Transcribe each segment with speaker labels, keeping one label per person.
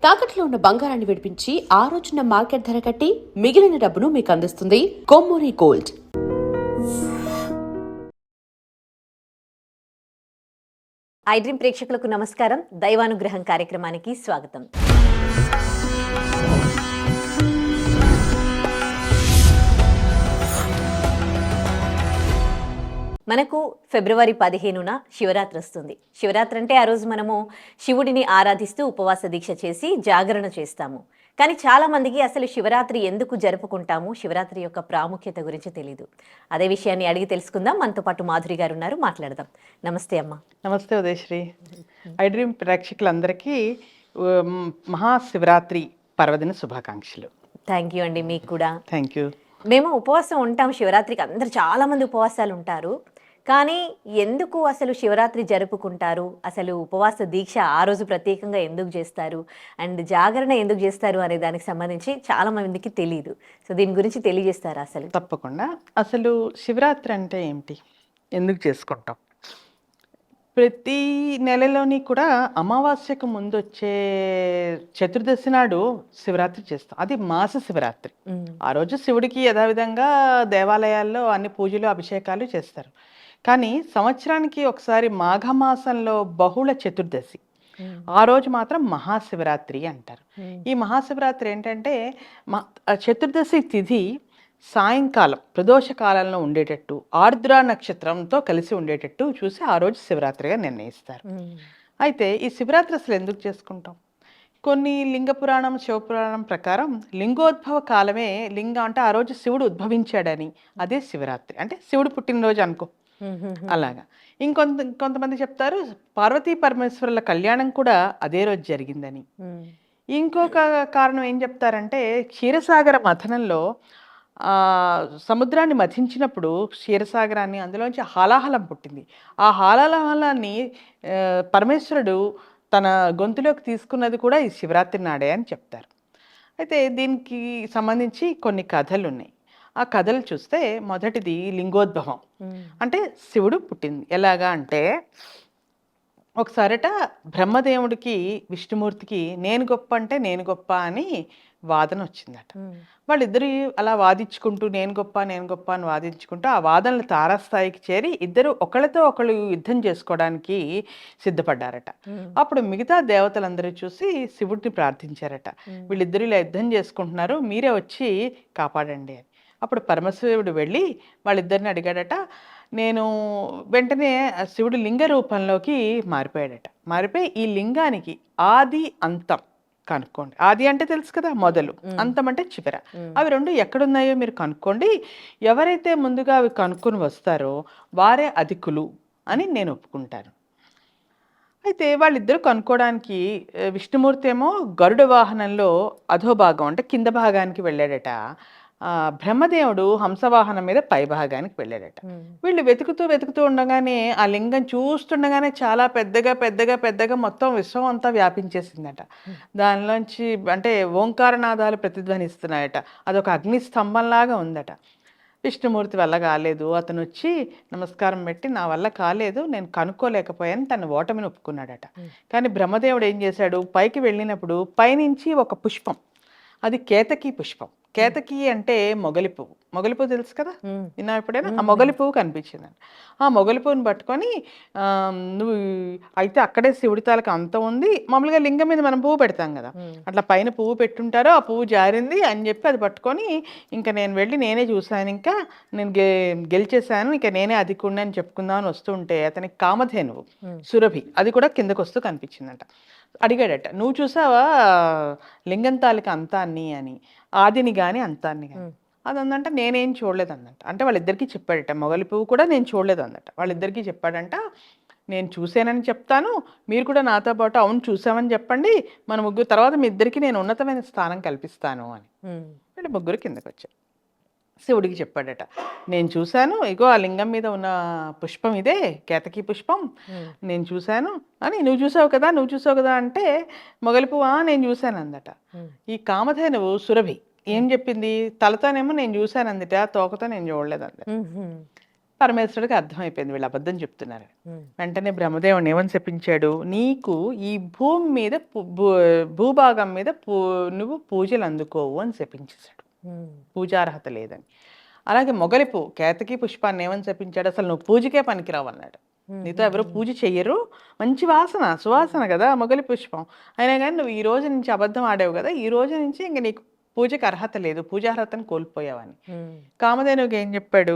Speaker 1: తాకట్లో ఉన్న బంగారాన్ని విడిపించి ఆ రోజున మార్కెట్ ధర కట్టి మిగిలిన డబ్బును మీకు అందిస్తుంది కొమ్మూరి గోల్డ్.
Speaker 2: ఐ డ్రీమ్ ప్రేక్షకులకు నమస్కారం. దైవానుగ్రహం కార్యక్రమానికి స్వాగతం. మనకు ఫిబ్రవరి 15న శివరాత్రి వస్తుంది. శివరాత్రి అంటే ఆ రోజు మనము శివుడిని ఆరాధిస్తూ ఉపవాస దీక్ష చేసి జాగరణ చేస్తాము. కానీ చాలా మందికి అసలు శివరాత్రి ఎందుకు జరుపుకుంటాము, శివరాత్రి యొక్క ప్రాముఖ్యత గురించి తెలియదు. అదే విషయాన్ని అడిగి తెలుసుకుందాం. మనతో పాటు మాధురి గారు ఉన్నారు, మాట్లాడదాం. నమస్తే అమ్మ.
Speaker 3: నమస్తే ఉదయశ్రీ. ఐ డ్రీమ్ ప్రేక్షకులందరికీ మహాశివరాత్రి పర్వదిన శుభాకాంక్షలు.
Speaker 2: థ్యాంక్ యూ అండి. మీకు కూడా
Speaker 3: థ్యాంక్ యూ.
Speaker 2: మేము ఉపవాసం ఉంటాం శివరాత్రికి, అందరు చాలా మంది ఉపవాసాలు ఉంటారు. కానీ ఎందుకు అసలు శివరాత్రి జరుపుకుంటారు, అసలు ఉపవాస దీక్ష ఆ రోజు ప్రత్యేకంగా ఎందుకు చేస్తారు, అండ్ జాగరణ ఎందుకు చేస్తారు అనే దానికి సంబంధించి చాలా మందికి తెలియదు. సో దీని గురించి తెలియజేస్తారా అసలు?
Speaker 3: తప్పకుండా. అసలు శివరాత్రి అంటే ఏమిటి, ఎందుకు చేసుకుంటాం? ప్రతి నెలలోని కూడా అమావాస్యకు ముందు వచ్చే చతుర్దశి నాడు శివరాత్రి చేస్తాం. అది మాస శివరాత్రి. ఆ రోజు శివుడికి యథావిధంగా దేవాలయాల్లో అన్ని పూజలు అభిషేకాలు చేస్తారు. కానీ సంవత్సరానికి ఒకసారి మాఘమాసంలో బహుళ చతుర్దశి, ఆ రోజు మాత్రం మహాశివరాత్రి అంటారు. ఈ మహాశివరాత్రి ఏంటంటే చతుర్దశి తిథి సాయంకాలం ప్రదోష కాలంలో ఉండేటట్టు, ఆర్ద్ర నక్షత్రంతో కలిసి ఉండేటట్టు చూసి ఆ రోజు శివరాత్రిగా నిర్ణయిస్తారు. అయితే ఈ శివరాత్రి అసలు ఎందుకు చేసుకుంటాం? కొన్ని లింగ పురాణం, శివపురాణం ప్రకారం లింగోద్భవ కాలమే లింగం అంటే ఆ రోజు శివుడు ఉద్భవించాడని, అదే శివరాత్రి అంటే శివుడు పుట్టినరోజు అనుకో. అలాగా కొంతమంది చెప్తారు పార్వతీ పరమేశ్వరుల కళ్యాణం కూడా అదే రోజు జరిగిందని. ఇంకొక కారణం ఏం చెప్తారంటే క్షీరసాగర మథనంలో సముద్రాన్ని మథించినప్పుడు క్షీరసాగరాన్ని అందులోంచి హాలాహలం పుట్టింది. ఆ హాలాహలాన్ని పరమేశ్వరుడు తన గొంతులోకి తీసుకున్నది కూడా ఈ శివరాత్రి నాడే అని చెప్తారు. అయితే దీనికి సంబంధించి కొన్ని కథలు ఉన్నాయి. ఆ కథలు చూస్తే మొదటిది లింగోద్భవం, అంటే శివుడు పుట్టింది ఎలాగా అంటే, ఒకసారట బ్రహ్మదేవుడికి విష్ణుమూర్తికి నేను గొప్ప అంటే నేను గొప్ప అని వాదన వచ్చిందట. వాళ్ళిద్దరు అలా వాదించుకుంటూ నేను గొప్ప అని వాదించుకుంటూ ఆ వాదనలు తారాస్థాయికి చేరి ఇద్దరు ఒకళ్ళతో ఒకళ్ళు యుద్ధం చేసుకోవడానికి సిద్ధపడ్డారట. అప్పుడు మిగతా దేవతలందరూ చూసి శివుడిని ప్రార్థించారట, వీళ్ళిద్దరు ఇలా యుద్ధం చేసుకుంటున్నారు, మీరే వచ్చి కాపాడండి అని. అప్పుడు పరమశివుడు వెళ్ళి వాళ్ళిద్దరిని అడిగాడట. నేను వెంటనే శివుడు లింగ రూపంలోకి మారిపోయాడట. మారిపోయి ఈ లింగానికి ఆది అంతం కనుక్కోండి. ఆది అంటే తెలుసు కదా, మొదలు, అంతం అంటే చివర. అవి రెండు ఎక్కడున్నాయో మీరు కనుక్కోండి, ఎవరైతే ముందుగా అవి కనుక్కొని వస్తారో వారే అధికులు అని నేను ఒప్పుకుంటాను. అయితే వాళ్ళిద్దరూ కనుక్కోవడానికి విష్ణుమూర్తి ఏమో గరుడ వాహనంలో అధోభాగం అంటే కింద భాగానికి వెళ్ళాడట. బ్రహ్మదేవుడు హంసవాహనం మీద పై భాగానికి వెళ్ళాడట. వీళ్ళు వెతుకుతూ ఉండగానే ఆ లింగం చూస్తుండగానే చాలా పెద్దగా మొత్తం విశ్వం అంతా వ్యాపించేసిందట. దానిలోంచి అంటే ఓంకారనాదాలు ప్రతిధ్వనిస్తున్నాయట. అదొక అగ్ని స్తంభంలాగా ఉందట. విష్ణుమూర్తి వల్ల కాలేదు, అతను వచ్చి నమస్కారం పెట్టి నా వల్ల కాలేదు, నేను కనుక్కోలేకపోయాను, తన ఓటమిని ఒప్పుకున్నాడట. కానీ బ్రహ్మదేవుడు ఏం చేశాడు, పైకి వెళ్ళినప్పుడు పైనుంచి ఒక పుష్పం, అది కేతకీ పుష్పం. కేతకి అంటే మొగలి పువ్వు. మొగలి పువ్వు తెలుసు కదా, విన్నా ఎప్పుడైనా? ఆ మొగలి పువ్వు కనిపించిందండి. ఆ మొగలి పువ్వుని పట్టుకొని నువ్వు అయితే అక్కడే శివుడి తాలూకు అంతం ఉంది, మామూలుగా లింగం మీద మనం పువ్వు పెడతాం కదా, అట్లా పైన పువ్వు పెట్టుంటారో ఆ పువ్వు జారింది అని చెప్పి అది పట్టుకొని ఇంకా నేను వెళ్ళి నేనే చూశాను, ఇంకా నేను గెలిచేశాను, ఇంకా నేనే అధికుడిని అని చెప్పుకుందామని వస్తుంటే అతనికి కామధేనువు సురభి అది కూడా కిందకు వస్తూ కనిపించిందట. అడిగాడట, నువ్వు చూసావా లింగం తాలూకు అంతాన్ని అని, ఆదిని కానీ అంతాన్ని కానీ? అది అందంట నేనేం చూడలేదు అందంట. అంటే వాళ్ళిద్దరికీ చెప్పాడట, మొగలి పువ్వు కూడా నేను చూడలేదు అందట. వాళ్ళిద్దరికీ చెప్పాడంట, నేను చూసానని చెప్తాను, మీరు కూడా నాతో పాటు అవును చూసామని చెప్పండి, మన ముగ్గురు తర్వాత మీ ఇద్దరికి నేను ఉన్నతమైన స్థానం కల్పిస్తాను అని. వీళ్ళు ముగ్గురు కిందకి వచ్చారు. శివుడికి చెప్పాడట, నేను చూశాను, ఇగో ఆ లింగం మీద ఉన్న పుష్పం ఇదే కేతకీ పుష్పం, నేను చూశాను అని. నువ్వు చూసావు కదా అంటే మొగలి పువ్వు నేను చూశాను అందట. ఈ కామధేనువు సురభి ఏం చెప్పింది, తలతోనేమో నేను చూశాను అందట, తోకతో నేను చూడలేదు అందట. పరమేశ్వరుడికి అర్థమైపోయింది వీళ్ళు అబద్ధం చెప్తున్నారు. వెంటనే బ్రహ్మదేవుని ఏమని చెప్పించాడు, నీకు ఈ భూమి మీద భూభాగం మీద నువ్వు పూజలు అందుకోవు అని చెప్పించేశాడు. పూజార్హత లేదని. అలాగే మొగలి కేతకి పుష్పాన్ని ఏమని చెప్పించాడు, అసలు నువ్వు పూజకే పనికిరావు అన్నాడు. నీతో ఎవరు పూజ చెయ్యరు, మంచి వాసన సువాసన కదా మొగలి పుష్పం, అయినా కానీ నువ్వు ఈ రోజు నుంచి అబద్ధం ఆడావు కదా, ఈ రోజు నుంచి ఇంక నీకు పూజకి అర్హత లేదు, పూజార్హతను కోల్పోయావని. కామధేనువుకి ఏం చెప్పాడు,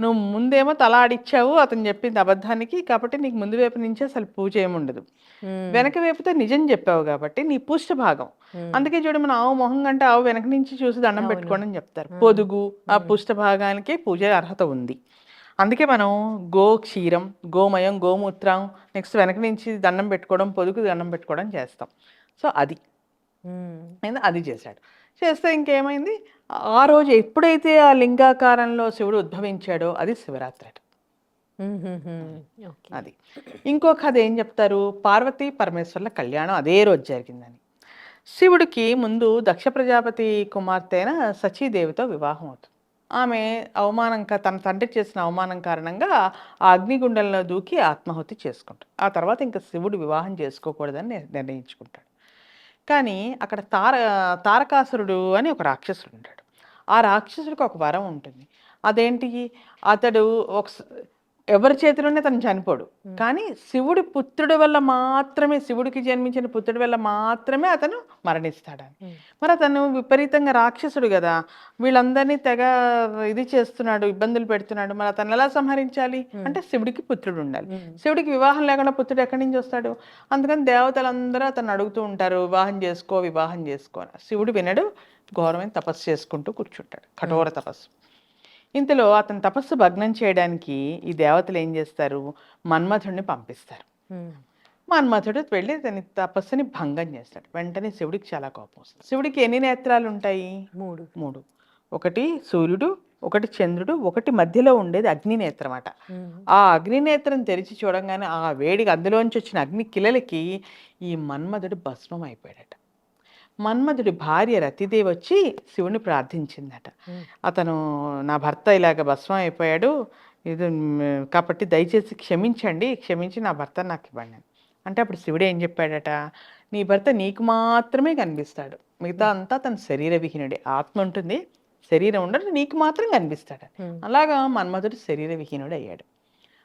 Speaker 3: నువ్వు ముందేమో తల ఆడిచ్చావు అతను చెప్పింది అబద్ధానికి, కాబట్టి నీకు ముందు వైపు నుంచి అసలు పూజ ఏముండదు, వెనక వైపుతో నిజం చెప్పావు కాబట్టి నీ పుష్ట భాగం. అందుకే చూడు మన ఆవు మొహం కంటే ఆవు వెనక నుంచి చూసి దండం పెట్టుకోండి అని చెప్తారు. పొదుగు ఆ పుష్ట భాగానికి పూజ అర్హత ఉంది. అందుకే మనం క్షీరం, గోమయం, గోమూత్రం, నెక్స్ట్ వెనక నుంచి దండం పెట్టుకోవడం, పొదుగు దండం పెట్టుకోవడం చేస్తాం. సో అది చేశాడు. చేస్తే ఇంకేమైంది, ఆ రోజు ఎప్పుడైతే ఆ లింగాకారంలో శివుడు ఉద్భవించాడో అది శివరాత్రి అట. అది ఇంకో కథ ఏం చెప్తారు, పార్వతీ పరమేశ్వర్ల కళ్యాణం అదే రోజు జరిగిందని. శివుడికి ముందు దక్ష ప్రజాపతి కుమార్తె అయిన సచీదేవితో వివాహం అవుతుంది. ఆమె తన తండ్రి చేసిన అవమానం కారణంగా ఆ అగ్నిగుండంలో దూకి ఆత్మాహుతి చేసుకుంటాడు. ఆ తర్వాత ఇంకా శివుడు వివాహం చేసుకోకూడదని నిర్ణయించుకుంటాడు. కానీ అక్కడ తారకాసురుడు అని ఒక రాక్షసుడు ఉంటాడు. ఆ రాక్షసుడికి ఒక వరం ఉంటుంది. అదేంటి, అతడు ఎవరి చేతిలోనే తను చనిపోడు, కానీ శివుడి పుత్రుడి వల్ల మాత్రమే, శివుడికి జన్మించిన పుత్రుడి వల్ల మాత్రమే అతను మరణిస్తాడని. మరి అతను విపరీతంగా రాక్షసుడు కదా, వీళ్ళందరినీ తెగ ఇది చేస్తున్నాడు, ఇబ్బందులు పెడుతున్నాడు, మరి అతను ఎలా సంహరించాలి అంటే శివుడికి పుత్రుడు ఉండాలి. శివుడికి వివాహం లేకుండా పుత్రుడు ఎక్కడి నుంచి వస్తాడు? అందుకని దేవతలందరూ అతను అడుగుతూ ఉంటారు, వివాహం చేసుకో అని. శివుడు వినడు, ఘోరమైన తపస్సు చేసుకుంటూ కూర్చుంటాడు, కఠోర తపస్సు. ఇంతలో అతని తపస్సు భగ్నం చేయడానికి ఈ దేవతలు ఏం చేస్తారు, మన్మథుడిని పంపిస్తారు. మన్మథుడు వెళ్ళి అతని తపస్సుని భంగం చేస్తాడు. వెంటనే శివుడికి చాలా కోపం వస్తుంది. శివుడికి ఎన్ని నేత్రాలు ఉంటాయి? మూడు. ఒకటి సూర్యుడు, ఒకటి చంద్రుడు, ఒకటి మధ్యలో ఉండేది అగ్ని నేత్రం అట. ఆ అగ్ని నేత్రం తెరిచి చూడంగానే ఆ వేడికి అందులోంచి వచ్చిన అగ్ని కిలలకి ఈ మన్మథుడు భస్మం అయిపోయాడట. మన్మధుడి భార్య రతిదేవి వచ్చి శివుని ప్రార్థించిందట, అతను నా భర్త ఇలాగ భస్మం అయిపోయాడు, ఇది కాబట్టి దయచేసి క్షమించి నా భర్త నాకు ఇవ్వండి అంటే, అప్పుడు శివుడు ఏం చెప్పాడట, నీ భర్త నీకు మాత్రమే కనిపిస్తాడు, మిగతా అంతా తన శరీర విహీనుడే, ఆత్మ ఉంటుంది శరీరం ఉండదు, నీకు మాత్రం కనిపిస్తాడు. అలాగా మన్మధుడు శరీర విహీనుడు అయ్యాడు.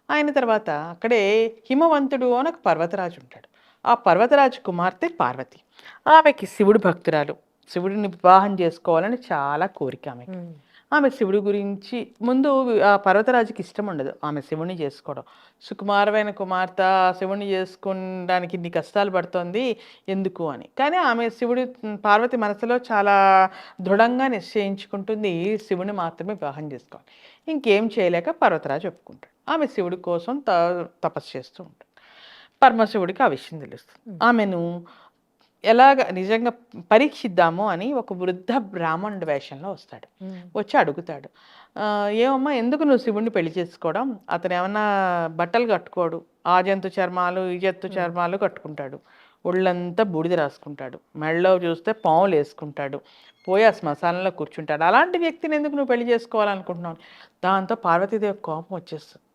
Speaker 3: ఆయన తర్వాత అక్కడే హిమవంతుడు అని ఒక పర్వతరాజు ఉంటాడు. ఆ పర్వతరాజు కుమార్తె పార్వతి. ఆమెకి శివుడు భక్తురాలు, శివుడిని వివాహం చేసుకోవాలని చాలా కోరిక ఆమెకి. ఆమె శివుడి గురించి ముందు ఆ పర్వతరాజుకి ఇష్టం ఉండదు ఆమె శివుని చేసుకోవడం. సుకుమారమైన కుమార్తె శివుని చేసుకోవడానికి ఇన్ని కష్టాలు పడుతోంది ఎందుకు అని. కానీ ఆమె పార్వతి మనసులో చాలా దృఢంగా నిశ్చయించుకుంటుంది, శివుని మాత్రమే వివాహం చేసుకోవాలి. ఇంకేం చేయలేక పర్వతరాజు ఒప్పుకుంటాడు. ఆమె శివుడి కోసం తపస్సు చేస్తూ ఉంటుంది. పరమశివుడికి ఆ విషయం తెలుస్తుంది. ఆమెను ఎలాగ నిజంగా పరీక్షిద్దాము అని ఒక వృద్ధ బ్రాహ్మణుడి వేషంలో వస్తాడు. వచ్చి అడుగుతాడు, ఏమమ్మా ఎందుకు నువ్వు శివుడిని పెళ్లి చేసుకోవడం? అతను ఏమన్నా బట్టలు కట్టుకోడు, ఆ జంతు చర్మాలు ఈ జంతు చర్మాలు కట్టుకుంటాడు, ఒళ్ళంతా బూడిద రాసుకుంటాడు, మెడలో చూస్తే పాములు వేసుకుంటాడు, పోయి ఆ శ్మశానంలో కూర్చుంటాడు. అలాంటి వ్యక్తిని ఎందుకు నువ్వు పెళ్లి చేసుకోవాలనుకుంటున్నావు? దాంతో పార్వతీదేవి కోపం వచ్చేస్తుంది.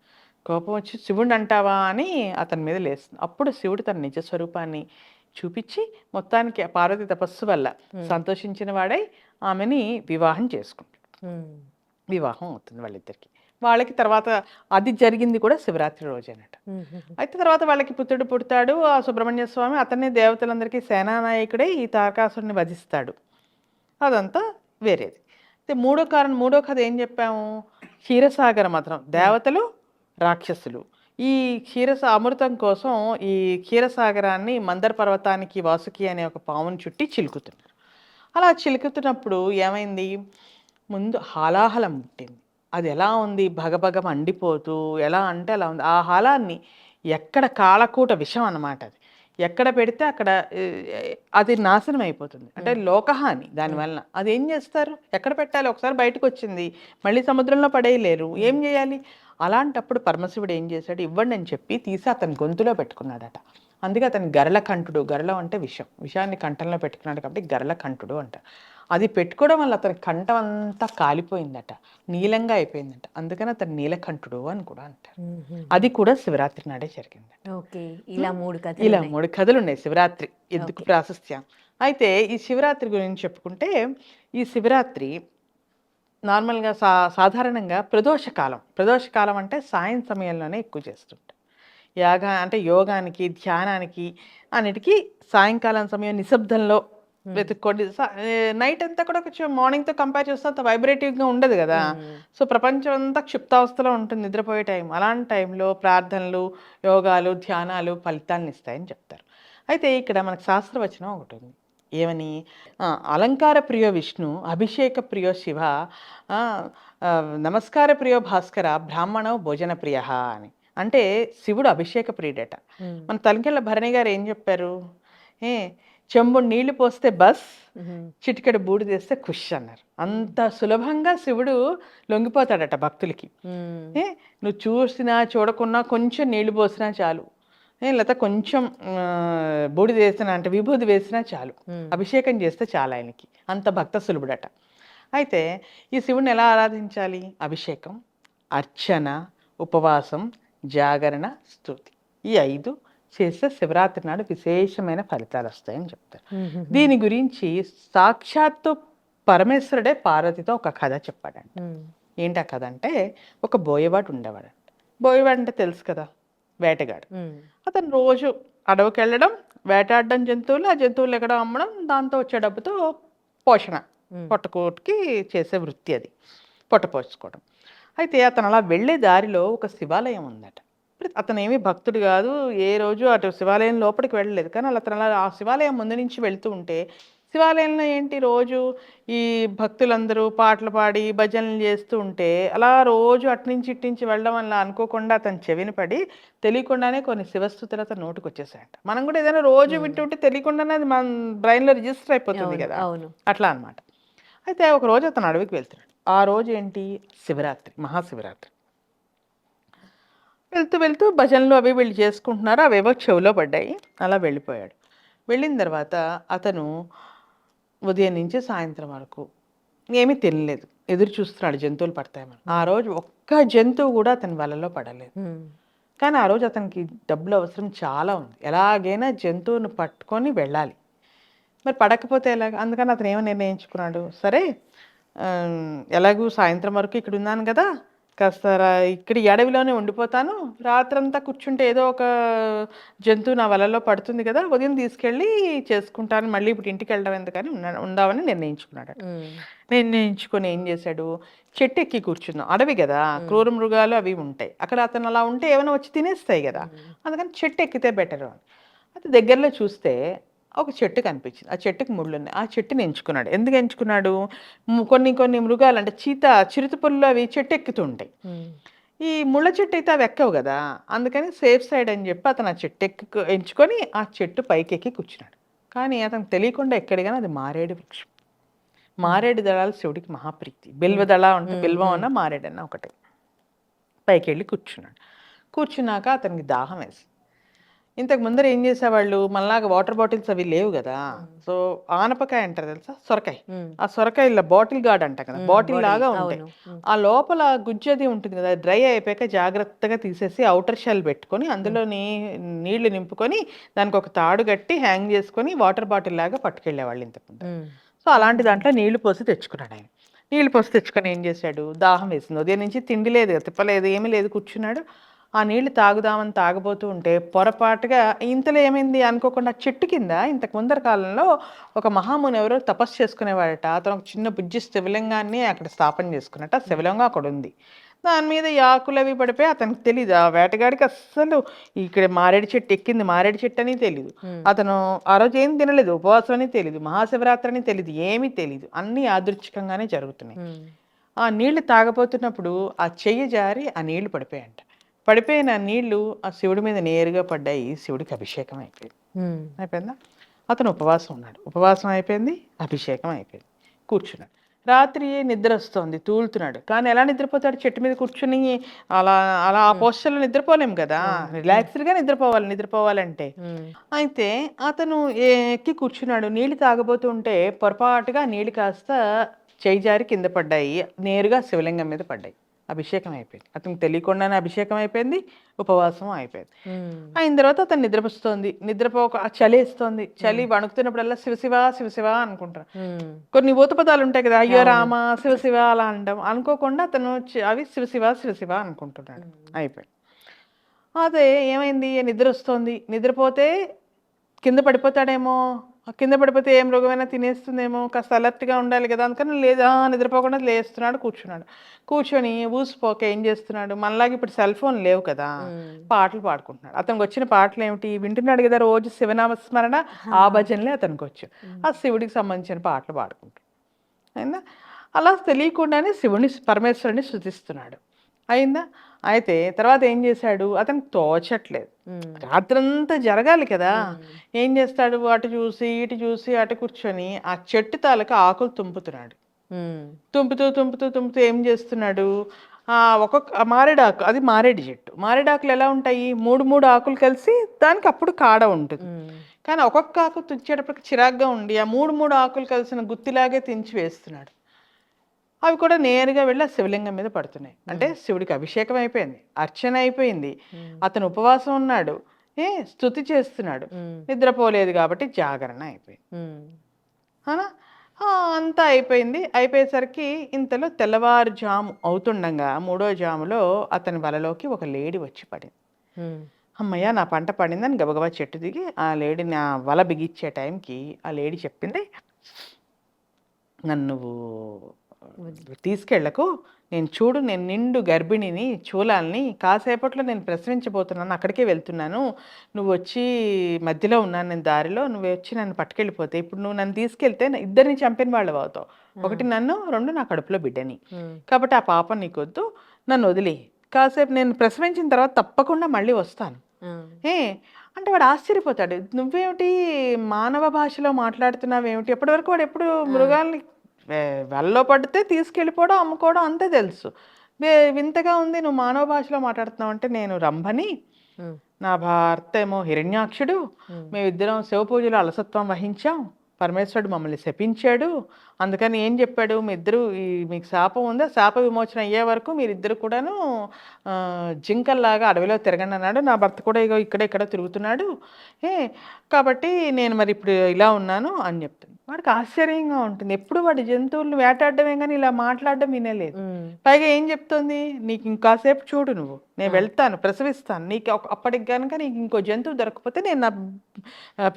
Speaker 3: కోపం వచ్చి శివుడిని అంటావా అని అతని మీద లేస్తుంది. అప్పుడు శివుడు తన నిజ స్వరూపాన్ని చూపించి మొత్తానికి పార్వతి తపస్సు వల్ల సంతోషించిన వాడై ఆమెని వివాహం చేసుకుంటాడు. వివాహం అవుతుంది వాళ్ళిద్దరికి. వాళ్ళకి తర్వాత అది జరిగింది కూడా శివరాత్రి రోజేనట. అయితే తర్వాత వాళ్ళకి పుత్రుడు పుడతాడు. ఆ సుబ్రహ్మణ్య స్వామి అతన్ని దేవతలందరికీ సేనానాయకుడై ఈ తారకాసురుని వధిస్తాడు. అదంతా వేరేది. అయితే మూడో కథ ఏం చెప్పాము, క్షీరసాగర మథనం. దేవతలు రాక్షసులు ఈ అమృతం కోసం ఈ క్షీరసాగరాన్ని మందర పర్వతానికి వాసుకి అనే ఒక పాముని చుట్టి చిలుకుతున్నారు. అలా చిలుకుతున్నప్పుడు ఏమైంది, ముందు హాలాహలం పుట్టింది. అది ఎలా ఉంది, భగభగ మండిపోతూ ఎలా అంటే అలా ఉంది. ఆ హాలాన్ని ఎక్కడ కాలకూట విషం అన్నమాట, అది ఎక్కడ పెడితే అక్కడ అది నాశనం అయిపోతుంది, అంటే లోకహాని. దానివల్ల అది ఏం చేస్తారు, ఎక్కడ పెట్టాలి, ఒకసారి బయటకు వచ్చింది మళ్ళీ సముద్రంలో పడేయలేరు, ఏం చేయాలి? అలాంటప్పుడు పరమశివుడు ఏం చేశాడు, ఇవ్వండి అని చెప్పి తీసి అతని గొంతులో పెట్టుకున్నాడట. అందుకే అతను గరళకంఠుడు. గరళం అంటే విషం. విషాన్ని కంఠంలో పెట్టుకున్నాడు కాబట్టి గరళకంఠుడు అంటారు. అది పెట్టుకోవడం వల్ల అతని కంఠం అంతా కాలిపోయిందట. నీలంగా అయిపోయిందట. అందుకని అతను నీలకంఠుడు అని కూడా అంటారు. అది కూడా శివరాత్రి నాడే జరిగింది.
Speaker 2: ఓకే. ఇలా 3 కథలు
Speaker 3: ఇలా
Speaker 2: ఉన్నాయి.
Speaker 3: 3 కథలున్నాయి శివరాత్రి. ఎందుకు
Speaker 2: ఓకే.
Speaker 3: ప్రాశస్త్యం. అయితే ఈ శివరాత్రి గురించి చెప్పుకుంటే, ఈ శివరాత్రి నార్మల్‌గా సాధారణంగా ప్రదోషకాలం. ప్రదోషకాలం అంటే సాయం సమయంలోనే ఎక్కువ చేస్తుంటాం. అంటే యోగానికి, ధ్యానానికి అన్నిటికి సాయంకాలం సమయం నిశ్శబ్దంలో వెతుక్కోండి. నైట్ అంతా కూడా కొంచెం మార్నింగ్‌తో కంపేర్ చేస్తే అంత వైబ్రేటివ్‌గా ఉండదు గదా! సో, ప్రపంచం అంతా క్షిప్తావస్థలో ఉంటుంది నిద్రపోయే టైం. అలాంటి టైంలో ప్రార్థనలు, యోగాలు, ధ్యానాలు ఫలితాలనిస్తాయని చెప్తారు. అయితే ఇక్కడ మనకు శాస్త్రవచనం ఒకటుంది. ఏమని? అలంకార ప్రియో విష్ణు, అభిషేక ప్రియో శివ, నమస్కార ప్రియో భాస్కర, బ్రాహ్మణో భోజన ప్రియః అని. అంటే శివుడు అభిషేక ప్రియుడట. మన తలకెళ్ళ భరణి గారు ఏం చెప్పారు? ఏ చెంబుడు నీళ్లు పోస్తే బస్, చిటికెడు బూడిదేస్తే ఖుష్ అన్నారు. అంత సులభంగా శివుడు లొంగిపోతాడట భక్తులకి. నువ్వు చూసినా చూడకున్నా కొంచెం నీళ్లు పోసినా చాలు, లేకపోతే కొంచెం బూడిద వేసినా అంటే విభూది వేసినా చాలు, అభిషేకం చేస్తే చాలు ఆయనకి. అంత భక్త సులభుడట. అయితే ఈ శివుడిని ఎలా ఆరాధించాలి? అభిషేకం, అర్చన, ఉపవాసం, జాగరణ, స్తుతి, ఈ 5 చేస్తే శివరాత్రి నాడు విశేషమైన ఫలితాలు వస్తాయని చెప్తారు. దీని గురించి సాక్షాత్తు పరమేశ్వరుడే పార్వతితో ఒక కథ చెప్పాడంట. ఏంటి ఆ కథ అంటే, ఒక బోయవాడు ఉండేవాడంట. బోయవాడు అంటే తెలుసు కదా, వేటగాడు. అతను రోజు అడవికి వెళ్ళడం, వేటాడడం జంతువులు, ఆ జంతువులు ఎక్కడ అమ్మడం, దాంతో వచ్చే డబ్బుతో పోషణ, పొట్టకోటికి చేసే వృత్తి అది, పొట్ట పోసుకోవడం. అయితే అతను అలా వెళ్ళే దారిలో ఒక శివాలయం ఉందట. అతను ఏమీ భక్తుడు కాదు, ఏ రోజు అటు శివాలయం లోపలికి వెళ్ళలేదు. కానీ అతను అలా ఆ శివాలయం ముందు నుంచి వెళ్తూ ఉంటే, శివాలయంలో ఏంటి రోజు ఈ భక్తులందరూ పాటలు పాడి భజనలు చేస్తూ ఉంటే, అలా రోజు అట్నుంచి ఇట్నుంచి వెళ్ళడం వల్ల అనుకోకుండా అతను చెవిని పడి తెలియకుండానే కొన్ని శివస్థుతులు అతను నోటికి వచ్చేసాయంట. మనం కూడా ఏదైనా రోజు వింటుంటే తెలియకుండానే అది మన బ్రెయిన్లో రిజిస్టర్ అయిపోతుంది కదా, అట్లా అనమాట. అయితే ఒక రోజు అతను అడవికి వెళ్తున్నాడు. ఆ రోజు ఏంటి? శివరాత్రి, మహాశివరాత్రి. వెళ్తూ వెళ్తూ భజనలు అవి వీళ్ళు చేసుకుంటున్నారు, అవేవో చెవిలో పడ్డాయి. అలా వెళ్ళిపోయాడు. వెళ్ళిన తర్వాత అతను ఉదయం నుంచి సాయంత్రం వరకు ఏమీ తినలేదు, ఎదురు చూస్తున్నాడు జంతువులు పడతాయమని. ఆ రోజు ఒక్క జంతువు కూడా అతని వలలో పడలేదు. కానీ ఆ రోజు అతనికి డబ్బులు అవసరం చాలా ఉంది, ఎలాగైనా జంతువును పట్టుకొని వెళ్ళాలి. మరి పడకపోతే ఎలాగ? అందుకని అతను ఏమో నిర్ణయించుకున్నాడు, సరే ఎలాగూ సాయంత్రం వరకు ఇక్కడ ఉన్నాను కదా, కాస్త ఇక్కడ ఈ అడవిలోనే ఉండిపోతాను, రాత్రంతా కూర్చుంటే ఏదో ఒక జంతువు నా వలలో పడుతుంది కదా, ఉదయం తీసుకెళ్ళి చేసుకుంటాను, మళ్ళీ ఇప్పుడు ఇంటికి వెళ్ళడం ఎందుకని ఉందామని నిర్ణయించుకున్నాడు. నిర్ణయించుకొని ఏం చేశాడు? చెట్టు ఎక్కి కూర్చున్నాం, అడవి కదా, క్రూర మృగాలు అవి ఉంటాయి అక్కడ. అతను అలా ఉంటే ఏమైనా వచ్చి తినేస్తాయి కదా, అందుకని చెట్టు ఎక్కితే బెటర్ అని. అది దగ్గరలో చూస్తే ఒక చెట్టు కనిపించింది. ఆ చెట్టుకి ముళ్ళు ఉన్నాయి. ఆ చెట్టుని ఎంచుకున్నాడు. ఎందుకు ఎంచుకున్నాడు? కొన్ని కొన్ని మృగాలు అంటే చిరుతపుల్లు అవి చెట్టు ఎక్కుతూ ఉంటాయి. ఈ ముళ్ళ చెట్టు అయితే అవి ఎక్కవు కదా, అందుకని సేఫ్ సైడ్ అని చెప్పి అతను ఆ చెట్టు ఎంచుకొని ఆ చెట్టు పైకి ఎక్కి కూర్చున్నాడు. కానీ అతనికి తెలియకుండా ఎక్కడిగానే అది మారేడు వృక్షం. మారేడు దళాలు శివుడికి మహాప్రీతి. బిల్వదళ అంటే బిల్వం అన్న మారేడన్న ఒకటే. పైకి వెళ్ళి కూర్చున్నాడు. కూర్చున్నాక అతనికి దాహం వేసి, ఇంతకు ముందర ఏం చేసేవాళ్ళు, మనలాగా వాటర్ బాటిల్స్ అవి లేవు కదా, సో ఆనపకాయ అంటారు తెలుసా, సొరకాయ. ఆ సొరకాయ ఇలా బాటిల్ గార్డ్ అంట కదా, బాటిల్ లాగా ఉంటాయి. ఆ లోపల గుజ్జు అది ఉంటుంది కదా, డ్రై అయిపోయాక జాగ్రత్తగా తీసేసి అవుటర్ షెల్ పెట్టుకొని అందులోని నీళ్లు నింపుకొని దానికి ఒక తాడు కట్టి హ్యాంగ్ చేసుకొని వాటర్ బాటిల్ లాగా పట్టుకెళ్ళేవాళ్ళు ఇంతకుముందు. సో అలాంటి దాంట్లో నీళ్లు పోసి తెచ్చుకున్నాడు ఆయన. నీళ్లు పోసి తెచ్చుకొని ఏం చేశాడు? దాహం వేసింది. ఉదయం నుంచి తిండి లేదు, తిప్పలేదు, ఏమీ లేదు, కూర్చున్నాడు. ఆ నీళ్లు తాగుదామని తాగబోతూ ఉంటే పొరపాటుగా ఇంతలో ఏమైంది అనుకోకుండా, చెట్టు కింద ఇంతకు ముందర కాలంలో ఒక మహాముని ఎవరో తపస్సు చేసుకునేవాడట. అతను ఒక చిన్న బుజ్జి శివలింగాన్ని అక్కడ స్థాపన చేసుకున్నట్టు. ఆ శివలింగం అక్కడ ఉంది. దాని మీద ఈ ఆకులు అవి పడిపోయి అతనికి తెలీదు, ఆ వేటగాడికి అస్సలు ఇక్కడ మారేడు చెట్టు ఎక్కింది మారేడు చెట్టు అని తెలీదు. అతను ఆ రోజు ఏం తినలేదు, ఉపవాసం అని తెలీదు, మహాశివరాత్రి అని తెలీదు, ఏమీ తెలీదు, అన్నీ యాదృచ్ఛికంగానే జరుగుతున్నాయి. ఆ నీళ్లు తాగబోతున్నప్పుడు ఆ చెయ్యి జారి ఆ నీళ్లు పడిపోయాయంట. పడిపోయిన నీళ్లు ఆ శివుడి మీద నేరుగా పడ్డాయి. శివుడికి అభిషేకం అయిపోయింది. అయిపోయిందా? అతను ఉపవాసం ఉన్నాడు. ఉపవాసం అయిపోయింది, అభిషేకం అయిపోయింది. కూర్చున్నాడు. రాత్రి నిద్ర వస్తుంది, తూలుతున్నాడు. కానీ ఎలా నిద్రపోతాడు? చెట్టు మీద కూర్చుని అలా అలా ఆ పోస్చర్లో నిద్రపోలేము కదా, రిలాక్స్డ్గా నిద్రపోవాలంటే. అయితే అతను ఎక్కి కూర్చున్నాడు. నీళ్ళు తాగబోతుంటే పొరపాటుగా నీళ్ళు కాస్త చేయి జారి కింద పడ్డాయి, నేరుగా శివలింగం మీద పడ్డాయి. అభిషేకం అయిపోయింది. అతనికి తెలియకుండానే అభిషేకం అయిపోయింది, ఉపవాసం అయిపోయింది. అయిన తర్వాత అతను నిద్రపోస్తుంది. చలి వేస్తోంది. చలి వణుకుతున్నప్పుడల్లా శివశివ శివశివ అనుకుంటారు. కొన్ని ఊతపదాలు ఉంటాయి కదా, అయ్యో రామ శివశివ అలా అనడం. అనుకోకుండా అతను అవి శివశివ శివశివ అనుకుంటున్నాడు. అయిపోయింది. అదే ఏమైంది, నిద్ర వస్తుంది. నిద్రపోతే కింద పడిపోతాడేమో, కింద పడిపోతే ఏం రోగమైనా తినేస్తుందేమో, కాస్త అలర్ట్గా ఉండాలి కదా. అందుకని లేదా నిద్రపోకుండా లేస్తున్నాడు, కూర్చొని ఊసిపోక ఏం చేస్తున్నాడు, మనలాగా ఇప్పుడు సెల్ ఫోన్ లేవు కదా, పాటలు పాడుకుంటున్నాడు. అతనికి వచ్చిన పాటలు ఏమిటి వింటున్నాడు కదా, రోజు శివనామస్మరణ, ఆ భజనలే అతనికి వచ్చు. ఆ శివుడికి సంబంధించిన పాటలు పాడుకుంటాడు. అయిందా? అలా తెలియకుండానే పరమేశ్వరుని స్తుతిస్తున్నాడు. అయిందా? అయితే తర్వాత ఏం చేశాడు, అతనికి తోచట్లేదు. రాత్రంతా జరగాలి కదా. ఏం చేస్తాడు, అటు చూసి ఇటు చూసి అటు కూర్చొని ఆ చెట్టు తాలూకా ఆకులు తుంపుతున్నాడు. తుంపుతూ ఏం చేస్తున్నాడు, ఒక్కొక్క మారేడాకు, అది మారేడు చెట్టు. మారేడాకులు ఎలా ఉంటాయి, మూడు ఆకులు కలిసి దానికి అప్పుడు కాడ ఉంటుంది. కానీ ఒక్కొక్క ఆకు తుంచేటప్పటికి చిరాగ్గా ఉండి ఆ మూడు ఆకులు కలిసిన గుత్తిలాగే తెంచి వేస్తున్నాడు. అవి కూడా నేరుగా వెళ్ళి ఆ శివలింగం మీద పడుతున్నాయి. అంటే శివుడికి అభిషేకం అయిపోయింది, అర్చన అయిపోయింది, అతను ఉపవాసం ఉన్నాడు, స్తుతి చేస్తున్నాడు, నిద్రపోలేదు కాబట్టి జాగరణ అయిపోయింది. అంతా అయిపోయింది. అయిపోయేసరికి ఇంతలో తెల్లవారుజాము అవుతుండగా మూడో జాములో అతని వలలోకి ఒక లేడీ వచ్చి పడింది. అమ్మయ్య నా పంట పడిందని గబగబా చెట్టు దిగి ఆ లేడీ నా వల బిగిచ్చే టైంకి ఆ లేడీ చెప్పింది, నన్ను తీసుకెళ్లకు, నేను నిండు గర్భిణిని, చూలాల్ని, కాసేపట్లో నేను ప్రసవించబోతున్నాను, అక్కడికే వెళ్తున్నాను, నువ్వు వచ్చి మధ్యలో ఉన్నాను నేను దారిలో, నువ్వు వచ్చి నన్ను పట్టుకెళ్ళిపోతే ఇప్పుడు నువ్వు నన్ను తీసుకెళ్తే ఇద్దరిని చంపిన వాళ్ళు అవుతావు. ఒకటి నన్ను, రెండు నా కడుపులో బిడ్డని. కాబట్టి ఆ పాపం నీకొద్దు, నన్ను వదిలి కాసేపు నేను ప్రసవించిన తర్వాత తప్పకుండా మళ్ళీ వస్తాను. అంటే వాడు ఆశ్చర్యపోతాడు, నువ్వేమిటి మానవ భాషలో మాట్లాడుతున్నావేమిటి, ఎప్పటి వరకు వాడు ఎప్పుడు మృగాల్ని వల్లో పడితే తీసుకెళ్ళిపోవడం, అమ్ముకోవడం అంతే తెలుసు. వింతగా ఉంది, నువ్వు మానవ భాషలో మాట్లాడుతున్నావు అంటే, నేను రంభని, నా భర్త ఏమో హిరణ్యాక్షుడు, మేమిద్దరం శివ పూజలో అలసత్వం వహించాం, పరమేశ్వరుడు మమ్మల్ని శపించాడు, అందుకని ఏం చెప్పాడు, మీ ఇద్దరు మీకు శాపం ఉందా, శాప విమోచన అయ్యే వరకు మీరిద్దరు కూడాను జింకల్లాగా అడవిలో తిరగండి అన్నాడు. నా భర్త కూడా ఇక్కడ తిరుగుతున్నాడు, కాబట్టి నేను మరి ఇప్పుడు ఇలా ఉన్నాను అని చెప్తాను. వాడికి ఆశ్చర్యంగా ఉంటుంది. ఎప్పుడు వాడి జంతువులను వేటాడడమే కానీ ఇలా మాట్లాడడం వినలేదు. పైగా ఏం చెప్తుంది, నీకు ఇంకాసేపు చూడు, నువ్వు నేను వెళ్తాను, ప్రసవిస్తాను, నీకు అప్పటికి కనుక నీకు ఇంకో జంతువు దొరకపోతే నేను నా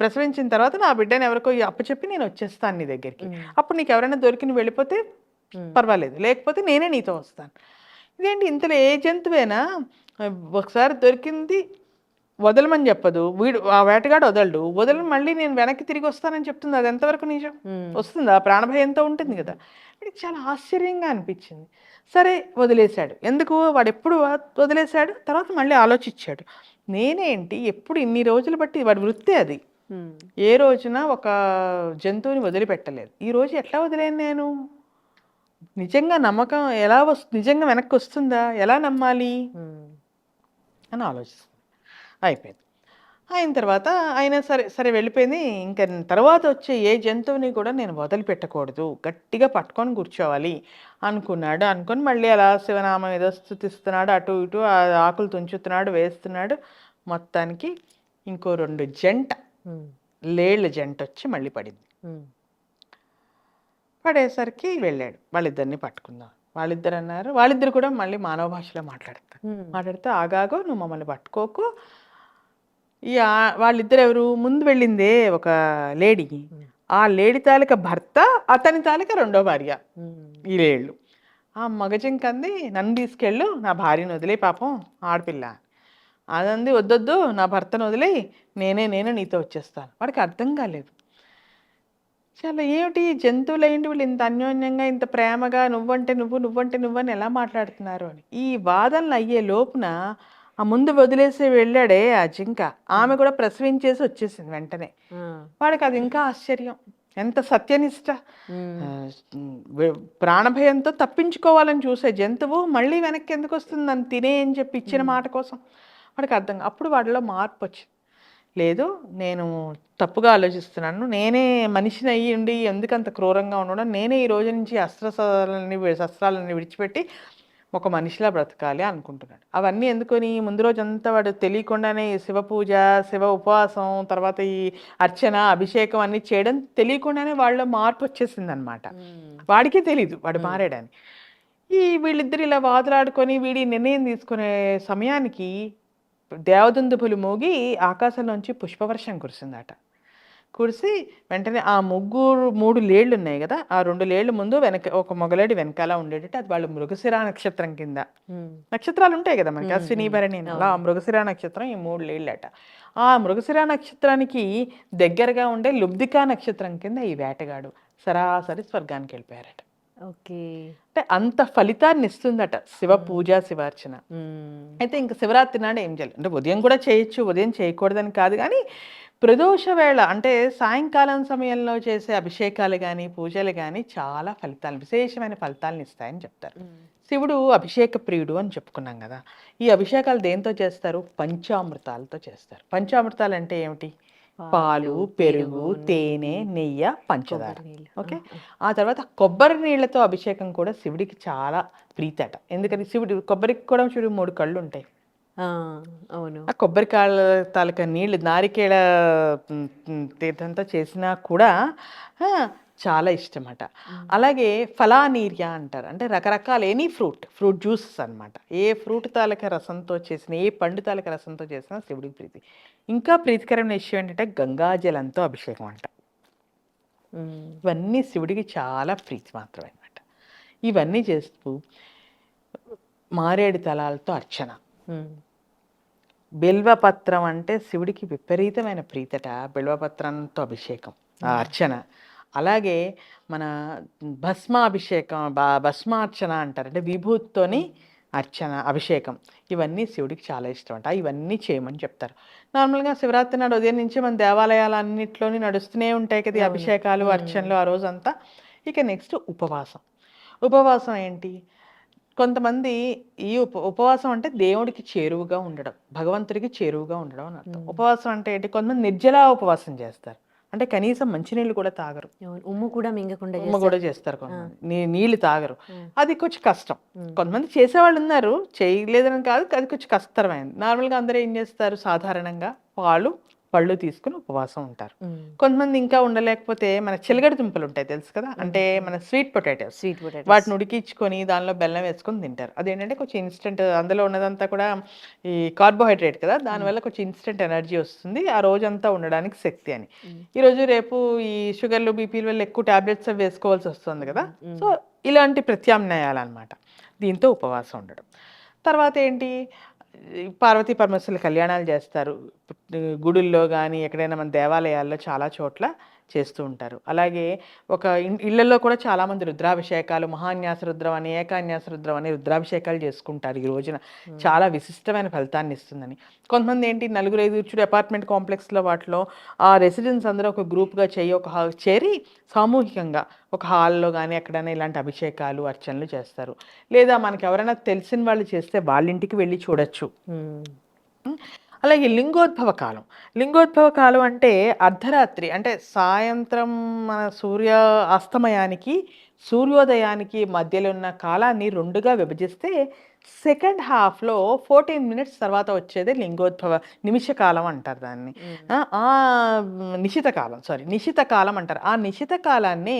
Speaker 3: ప్రసవించిన తర్వాత నా బిడ్డని ఎవరికో అప్పచెప్పి నేను వచ్చేస్తాను నీ దగ్గరికి, అప్పుడు నీకు ఎవరైనా దొరికి నువ్వు వెళ్ళిపోతే పర్వాలేదు, లేకపోతే నేనే నీతో వస్తాను. ఇదేంటి ఇంతలో ఏ జంతువేనా ఒకసారి దొరికింది వదలమని చెప్పదు, వీడు ఆ వేటగాడు వదలని మళ్ళీ నేను వెనక్కి తిరిగి వస్తానని చెప్తుంది. అది ఎంతవరకు నిజం? వస్తుందా? ప్రాణభయంతో ఉంటుంది కదా. వీడికి చాలా ఆశ్చర్యంగా అనిపించింది. సరే వదిలేశాడు. ఎందుకు, వాడు ఎప్పుడు వదిలేశాడు, తర్వాత మళ్ళీ ఆలోచించాడు, నేనేంటి ఎప్పుడు ఇన్ని రోజులు బట్టి, వాడి వృత్తి అది, ఏ రోజున ఒక జంతువుని వదిలిపెట్టలేదు, ఈ రోజు ఎట్లా వదిలేను నేను, నిజంగా నమ్మకం ఎలా నిజంగా వెనక్కి వస్తుందా, ఎలా నమ్మాలి అని ఆలోచిస్తుంది. అయిపోయింది. అయిన తర్వాత అయినా సరే వెళ్ళిపోయింది. ఇంకా తర్వాత వచ్చే ఏ జంతువుని కూడా నేను వదిలిపెట్టకూడదు, గట్టిగా పట్టుకొని కూర్చోవాలి అనుకొని మళ్ళీ అలా శివనామం ఏదో స్తుతిస్తున్నాడు, అటు ఇటు ఆకులు తుంచుతున్నాడు, వేస్తున్నాడు. మొత్తానికి ఇంకో 2 లేళ్ళ జంట వచ్చి మళ్ళీ పడింది. పడేసరికి వెళ్ళాడు, వాళ్ళిద్దరిని పట్టుకుందాం. వాళ్ళిద్దరు కూడా మళ్ళీ మానవ భాషలో మాట్లాడితే ఆగాగో, నువ్వు మమ్మల్ని పట్టుకోకు, వాళ్ళిద్దరు ఎవరు, ముందు వెళ్ళిందే ఒక లేడీ, ఆ లేడీ తాలూకా భర్త, అతని తాలూకా రెండో భార్య ఈ లేళ్ళు. ఆ మగజింకంది, నన్ను తీసుకెళ్ళు, నా భార్యను వదిలే, పాపం ఆడపిల్ల. అదంది, వద్దొద్దు, నా భర్తను వదిలే, నేనే నీతో వచ్చేస్తాను. వాడికి అర్థం కాలేదు. చాలా ఏమిటి జంతువులు ఏంటి వీళ్ళు ఇంత అన్యోన్యంగా, ఇంత ప్రేమగా, నువ్వంటే నువ్వని ఎలా మాట్లాడుతున్నారు అని. ఈ వాదనలు అయ్యే లోపున ఆ ముందు వదిలేసి వెళ్ళాడే ఆ జింక, ఆమె కూడా ప్రసవించేసి వచ్చేసింది వెంటనే. వాడికి అది ఇంకా ఆశ్చర్యం, ఎంత సత్యనిష్ట. ఆ, ప్రాణభయంతో తప్పించుకోవాలని చూసే జంతువు మళ్ళీ వెనక్కి ఎందుకు వస్తుంది నన్ను తినే అని చెప్పి ఇచ్చిన మాట కోసం. వాడికి అర్థం అప్పుడు వాడిలో మార్పు వచ్చింది. లేదు, నేను తప్పుగా ఆలోచిస్తున్నాను, నేనే మనిషిని అయ్యి ఉండి ఎందుకంత క్రూరంగా ఉండడం, నేనే ఈ రోజు నుంచి శస్త్రాలని విడిచిపెట్టి ఒక మనిషిలా బ్రతకాలి అనుకుంటున్నాడు. అవన్నీ ఎందుకని ముందు రోజంతా వాడు తెలియకుండానే శివ పూజ, శివ ఉపవాసం, తర్వాత ఈ అర్చన, అభిషేకం అన్ని చేయడం తెలియకుండానే వాళ్ళలో మార్పు వచ్చేసింది అనమాట. వాడికి తెలీదు వాడు మారాడని. ఈ వీళ్ళిద్దరు ఇలా వాదులాడుకొని వీడి నిర్ణయం తీసుకునే సమయానికి దేవదుందుభులు మోగి ఆకాశంలోంచి పుష్పవర్షం కురిసిందట. కురిసి వెంటనే ఆ మూడు లేళ్ళు ఉన్నాయి కదా, ఆ 2 లేళ్ళు ముందు వెనక ఒక మొగలేడి వెనకాల ఉండేటట్టు, అది వాళ్ళు మృగశిర నక్షత్రం కింద. నక్షత్రాలు ఉంటాయి కదా మనకి, అశ్విని భరణి, అలా మృగశిర నక్షత్రం ఈ 3 లేళ్ళట. ఆ మృగశిర నక్షత్రానికి దగ్గరగా ఉండే లుబ్ధికా నక్షత్రం కింద ఈ వేటగాడు సరాసరి స్వర్గానికి వెళ్ళిపోయారట.
Speaker 2: ఓకే.
Speaker 3: అంటే అంత ఫలితాన్ని ఇస్తుందట శివ పూజ, శివార్చన. అయితే ఇంక శివరాత్రి నాడు ఏం చేయాలి అంటే, ఉదయం కూడా చేయొచ్చు, ఉదయం చేయకూడదని కాదు, కానీ ప్రదోష వేళ అంటే సాయంకాలం సమయంలో చేసే అభిషేకాలు కానీ పూజలు కానీ చాలా విశేషమైన ఫలితాలను ఇస్తాయని చెప్తారు. శివుడు అభిషేక ప్రియుడు అని చెప్పుకున్నాం కదా. ఈ అభిషేకాలు దేంతో చేస్తారు? పంచామృతాలతో చేస్తారు. పంచామృతాలు అంటే ఏమిటి? పాలు, పెరుగు, తేనె, నెయ్యి, పంచదార. ఓకే. ఆ తర్వాత కొబ్బరి నీళ్ళతో అభిషేకం కూడా శివుడికి చాలా ప్రీతి అట. ఎందుకని శివుడు కొబ్బరికి కూడా చూడు 3 కళ్ళు ఉంటాయి.
Speaker 2: అవును.
Speaker 3: ఆ కొబ్బరికాయల తాలూకా నీళ్ళు నారికేళ తీర్థంతో చేసినా కూడా చాలా ఇష్టమట. అలాగే ఫలానీర్య అంటారు, అంటే రకరకాల ఎనీ ఫ్రూట్ జ్యూసెస్ అనమాట. ఏ ఫ్రూట్ తాలూకా రసంతో చేసిన, ఏ పండు తాలూకా రసంతో చేసినా శివుడికి ప్రీతి. ఇంకా ప్రీతికరమైన విషయం ఏంటంటే గంగాజలంతో అభిషేకం అంట. ఇవన్నీ శివుడికి చాలా ప్రీతి మాత్రమే అనమాట. ఇవన్నీ చేస్తూ మారేడు తలాలతో అర్చన, బిల్వపత్రం అంటే శివుడికి విపరీతమైన ప్రీతట, బిల్వపత్రంతో అభిషేకం, ఆ అర్చన. అలాగే మన భస్మాభిషేకం, భస్మార్చన అంటారు, అంటే విభూతితోని అర్చన, అభిషేకం. ఇవన్నీ శివుడికి చాలా ఇష్టం అంట. ఇవన్నీ చేయమని చెప్తారు. నార్మల్గా శివరాత్రి నాడు ఉదయం నుంచి మన దేవాలయాలన్నింటిలోని నడుస్తూనే ఉంటాయి కదా అభిషేకాలు, అర్చనలు ఆ రోజంతా. ఇక నెక్స్ట్ ఉపవాసం. ఉపవాసం ఏంటి? కొంతమంది ఈ ఉపవాసం అంటే దేవుడికి చేరువుగా ఉండడం, భగవంతుడికి చేరువుగా ఉండడం అని అర్థం. ఉపవాసం అంటే ఏంటి? కొంతమంది నిర్జలా ఉపవాసం చేస్తారు, అంటే కనీసం మంచినీళ్ళు కూడా తాగరు,
Speaker 2: ఉమ్ము కూడా మింగకుండా
Speaker 3: ఉమ్మ కూడా చేస్తారు కొంతమంది, నీళ్ళు తాగరు. అది కొంచెం కష్టం. కొంతమంది చేసేవాళ్ళు ఉన్నారు, చేయలేదని కాదు, అది కొంచెం కష్టతరమైనది. నార్మల్గా అందరూ ఏం చేస్తారు? సాధారణంగా పళ్ళు తీసుకుని ఉపవాసం ఉంటారు. కొంతమంది ఇంకా ఉండలేకపోతే మన చిలగడ దుంపలు ఉంటాయి తెలుసు కదా, అంటే మన స్వీట్ పొటాటోస్, వాటిని ఉడికించుకొని దానిలో బెల్లం వేసుకొని తింటారు. అదేంటంటే కొంచెం ఇన్స్టెంట్, అందులో ఉన్నదంతా కూడా ఈ కార్బోహైడ్రేట్ కదా, దానివల్ల కొంచెం ఇన్స్టెంట్ ఎనర్జీ వస్తుంది, ఆ రోజంతా ఉండడానికి శక్తి అని. ఈరోజు రేపు ఈ షుగర్లు, బీపీల వల్ల ఎక్కువ టాబ్లెట్స్ అవి వేసుకోవాల్సి వస్తుంది కదా. సో ఇలాంటి ప్రత్యామ్నాయాలు అనమాట దీంతో ఉపవాసం ఉండడం. తర్వాత ఏంటి? పార్వతీ పరమేశ్వరుల కళ్యాణాలు చేస్తారు గుడుల్లో కానీ, ఎక్కడైనా మన దేవాలయాల్లో చాలా చోట్ల చేస్తూ ఉంటారు. అలాగే ఒక ఇళ్లలో కూడా చాలామంది రుద్రాభిషేకాలు, మహాన్యాస రుద్రం అని, ఏకాన్యాస రుద్రం అని రుద్రాభిషేకాలు చేసుకుంటారు. ఈ రోజున చాలా విశిష్టమైన ఫలితాన్ని ఇస్తుందని. కొంతమంది ఏంటి, 4-5 అపార్ట్మెంట్ కాంప్లెక్స్లో వాటిలో ఆ రెసిడెంట్స్ అందరూ ఒక గ్రూప్గా చేరి సామూహికంగా ఒక హాల్లో కానీ ఎక్కడైనా ఇలాంటి అభిషేకాలు, అర్చనలు చేస్తారు. లేదా మనకి ఎవరైనా తెలిసిన వాళ్ళు చేస్తే వాళ్ళ ఇంటికి వెళ్ళి చూడొచ్చు. అలాగే లింగోద్భవ కాలం అంటే అర్ధరాత్రి, అంటే సాయంత్రం మన అస్తమయానికి సూర్యోదయానికి మధ్యలో ఉన్న కాలాన్ని 2గా విభజిస్తే సెకండ్ హాఫ్లో 14 మినిట్స్ తర్వాత వచ్చేదే నిమిష కాలం అంటారు దాన్ని. నిశిత కాలం అంటారు. ఆ నిశిత కాలాన్ని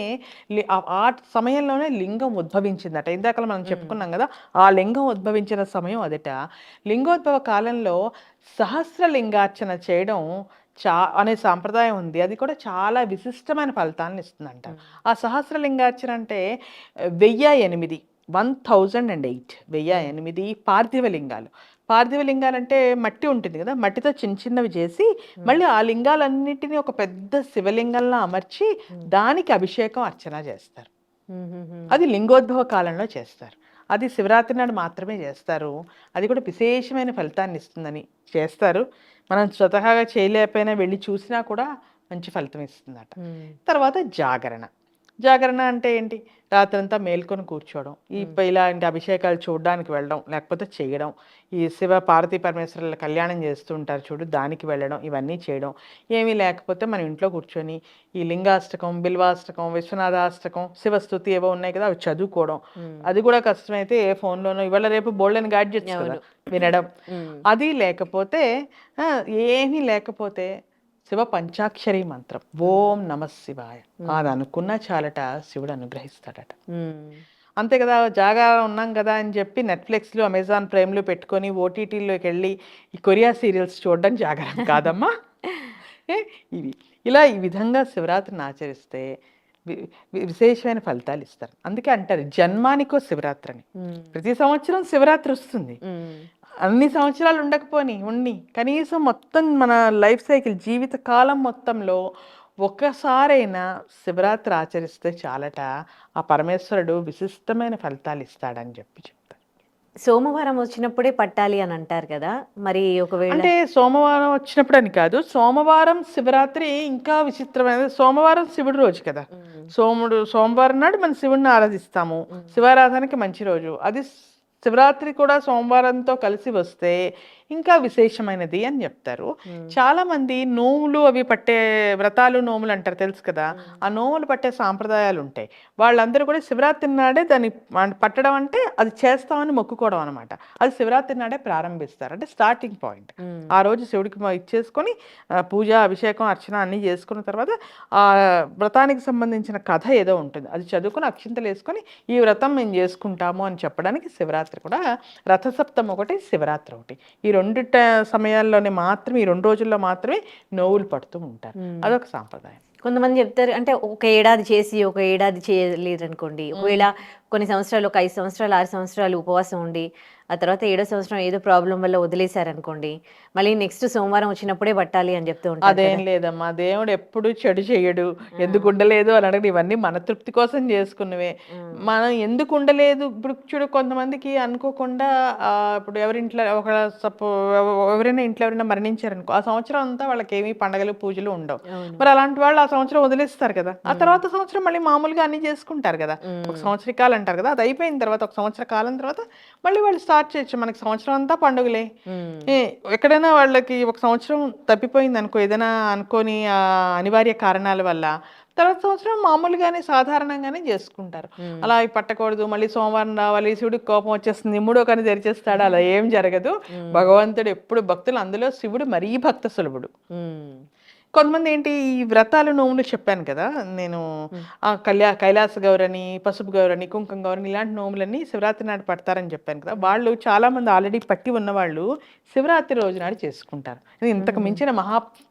Speaker 3: ఆ సమయంలోనే లింగం ఉద్భవించిందట. ఇందాక మనం చెప్పుకున్నాం కదా, ఆ లింగం ఉద్భవించిన సమయం అదట. లింగోద్భవ కాలంలో సహస్రలింగార్చన చేయడం అనే సాంప్రదాయం ఉంది. అది కూడా చాలా విశిష్టమైన ఫలితాలను ఇస్తుందంట. ఆ సహస్రలింగార్చన అంటే 1008 1008 పార్థివ లింగాలు అంటే మట్టి ఉంటుంది కదా, మట్టితో చిన్నవి చేసి మళ్ళీ ఆ లింగాలన్నిటినీ ఒక పెద్ద శివలింగంలో అమర్చి దానికి అభిషేకం, అర్చన చేస్తారు. అది లింగోద్భవ కాలంలో చేస్తారు. అది శివరాత్రి నాడు మాత్రమే చేస్తారు. అది కూడా విశేషమైన ఫలితాన్ని ఇస్తుందని చేస్తారు. మనం స్వతహాగా చేయలేకపోయినా వెళ్ళి చూసినా కూడా మంచి ఫలితం ఇస్తుందట. తర్వాత జాగరణ అంటే ఏంటి? రాత్రంతా మేల్కొని కూర్చోవడం, ఇలాంటి అభిషేకాలు చూడడానికి వెళ్ళడం, లేకపోతే చేయడం, ఈ శివ పార్వతీ పరమేశ్వరుల కళ్యాణం చేస్తూ ఉంటారు చూడు, దానికి వెళ్ళడం, ఇవన్నీ చేయడం. ఏమీ లేకపోతే మనం ఇంట్లో కూర్చొని ఈ లింగాష్టకం, బిల్వాష్టకం, విశ్వనాథాష్టకం, శివస్తుతి ఏవో ఉన్నాయి కదా, అవి చదువుకోవడం. అది కూడా కష్టమైతే ఏ ఫోన్లోనో ఇవాళ రేపు బోల్డెన్ గాడ్జెట్స్ కదా వినడం. అది లేకపోతే ఏమీ లేకపోతే శివ పంచాక్షరి మంత్రం ఓం నమ శివాయ అది అనుకున్నా చాలట, శివుడు అనుగ్రహిస్తాడట. అంతే కదా, జాగారం ఉన్నాం కదా అని చెప్పి నెట్ఫ్లిక్స్లో, అమెజాన్ ప్రైమ్లో పెట్టుకొని ఓటీటీలోకి వెళ్ళి ఈ కొరియా సీరియల్స్ చూడడం జాగారం కాదమ్మా. ఇవి ఈ విధంగా శివరాత్రిని ఆచరిస్తే విశేషమైన ఫలితాలు ఇస్తారు. అందుకే అంటారు జన్మానికో శివరాత్రి అని. ప్రతి సంవత్సరం శివరాత్రి వస్తుంది, అన్ని సంవత్సరాలు ఉండి కనీసం మొత్తం మన లైఫ్ సైకిల్ జీవిత కాలం మొత్తంలో ఒక్కసారైనా శివరాత్రి ఆచరిస్తే చాలట, ఆ పరమేశ్వరుడు విశిష్టమైన ఫలితాలు ఇస్తాడని చెప్తారు.
Speaker 2: సోమవారం వచ్చినప్పుడే పట్టాలి అని అంటారు కదా, మరి ఒకవేళ
Speaker 3: అంటే సోమవారం వచ్చినప్పుడు అని కాదు, సోమవారం శివరాత్రి ఇంకా విచిత్రమైనది. సోమవారం శివుడు రోజు కదా, సోమవారం నాడు మనం శివుడిని ఆరాధిస్తాము, శివారాధనకి మంచి రోజు. అది శివరాత్రి కూడా సోమవారంతో కలిసి వస్తే ఇంకా విశేషమైనది అని చెప్తారు. చాలా మంది నోములు అవి పట్టే, వ్రతాలు నోములు అంటారు తెలుసు కదా, ఆ నోములు పట్టే సాంప్రదాయాలు ఉంటాయి. వాళ్ళందరూ కూడా శివరాత్రి నాడే దాన్ని పట్టడం అంటే అది చేస్తామని మొక్కుకోవడం అనమాట. అది శివరాత్రి నాడే ప్రారంభిస్తారు, అంటే స్టార్టింగ్ పాయింట్. ఆ రోజు శివుడికి ఇచ్చేసుకొని పూజ, అభిషేకం, అర్చన అన్నీ చేసుకున్న తర్వాత ఆ వ్రతానికి సంబంధించిన కథ ఏదో ఉంటుంది, అది చదువుకొని అక్షింతలు వేసుకొని ఈ వ్రతం మేము చేసుకుంటాము అని చెప్పడానికి శివరాత్రి కూడా, రథసప్తం ఒకటి, శివరాత్రి ఒకటి, ఈ రెండు సమయాల్లోనే మాత్రమే, ఈ 2 రోజుల్లో మాత్రమే నోవులు పడుతూ ఉంటారు. అదొక సాంప్రదాయం.
Speaker 2: కొంతమంది చెప్తారు, అంటే ఒక ఏడాది చేసి ఒక ఏడాది చేయలేరు అనుకోండి, ఒకవేళ కొన్ని సంవత్సరాలు, ఒక 5 సంవత్సరాలు 6 సంవత్సరాలు ఉపవాసం ఉండి ఆ తర్వాత 7వ సంవత్సరం ఏదో ప్రాబ్లం వల్ల వదిలేశారనుకోండి, మళ్ళీ నెక్స్ట్ సోమవారం వచ్చినప్పుడే పట్టాలి అని చెప్తూ ఉంటారు.
Speaker 3: అదేం లేదమ్మా, దేవుడు ఎప్పుడు చెడు చేయడు. ఎందుకు ఉండలేదు అని అడగడు, ఇవన్నీ మన తృప్తి కోసం చేసుకున్నవే. మనం ఎందుకు ఉండలేదు, ఇప్పుడు చూడు కొంతమందికి అనుకోకుండా ఇప్పుడు ఎవరింట్లో ఎవరైనా ఇంట్లో ఎవరైనా మరణించారనుకో, ఆ సంవత్సరం అంతా వాళ్ళకి ఏమీ పండగలు పూజలు ఉండవు. మరి అలాంటి వాళ్ళు ఆ సంవత్సరం వదిలేస్తారు కదా, ఆ తర్వాత సంవత్సరం మళ్ళీ మామూలుగా అన్ని చేసుకుంటారు కదా, ఒక సంవత్సరికాలు అంటారు కదా, అది అయిపోయిన తర్వాత ఒక సంవత్సర కాలం తర్వాత మళ్ళీ వాళ్ళు స్టార్ట్ చేయొచ్చు. మనకి సంవత్సరం అంతా పండుగలే. ఎక్కడైనా వాళ్ళకి ఒక సంవత్సరం తప్పిపోయింది అనుకో, ఏదైనా అనుకోని అనివార్య కారణాల వల్ల, తర్వాత సంవత్సరం మామూలుగానే సాధారణంగానే చేసుకుంటారు. అలా పట్టకూడదు, మళ్ళీ సోమవారం రావాలి, శివుడికి కోపం వచ్చేస్తుంది, 3వ కన్ను తెరిచేస్తాడు, అలా ఏం జరగదు. భగవంతుడు ఎప్పుడు భక్తులు, అందులో శివుడు మరీ భక్త సులభుడు. కొంతమంది ఏంటి, ఈ వ్రతాలు నోములు చెప్పాను కదా నేను, కైలాస గౌరని, పసుపు గౌరని, కుంకుమ గౌరని, ఇలాంటి నోములన్నీ శివరాత్రి నాడు పడతారని చెప్పాను కదా. వాళ్ళు చాలా మంది ఆల్రెడీ పట్టి ఉన్నవాళ్ళు శివరాత్రి రోజు నాడు చేసుకుంటారు. ఇంతకు మించిన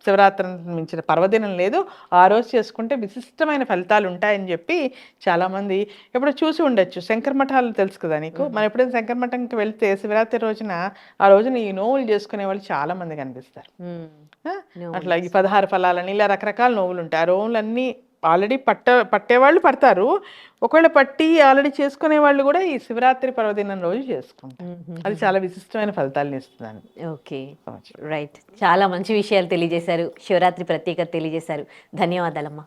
Speaker 3: శివరాత్రి మించిన పర్వదినం లేదు, ఆ రోజు చేసుకుంటే విశిష్టమైన ఫలితాలు ఉంటాయని చెప్పి చాలా మంది ఎప్పుడు చూసి ఉండొచ్చు. శంకర మఠాలు తెలుసు కదా నీకు, మనం ఎప్పుడైనా శంకర మఠంకి వెళ్తే శివరాత్రి రోజున ఆ రోజున ఈ నోములు చేసుకునే వాళ్ళు చాలా మంది కనిపిస్తారు. అట్లా ఈ 16 ఫలాలని ఇలా రకరకాల నోవులు ఉంటాయి. ఆ నోవులన్నీ ఆల్రెడీ పట్టేవాళ్ళు పడతారు, ఒకవేళ పట్టి ఆల్రెడీ చేసుకునే వాళ్ళు కూడా ఈ శివరాత్రి పర్వదినం రోజు చేసుకుంటారు. అది చాలా విశిష్టమైన ఫలితాలను ఇస్తుందని.
Speaker 2: Okay, right. చాలా మంచి విషయాలు తెలియజేశారు, శివరాత్రి ప్రత్యేకత తెలియజేశారు. ధన్యవాదాలమ్మా.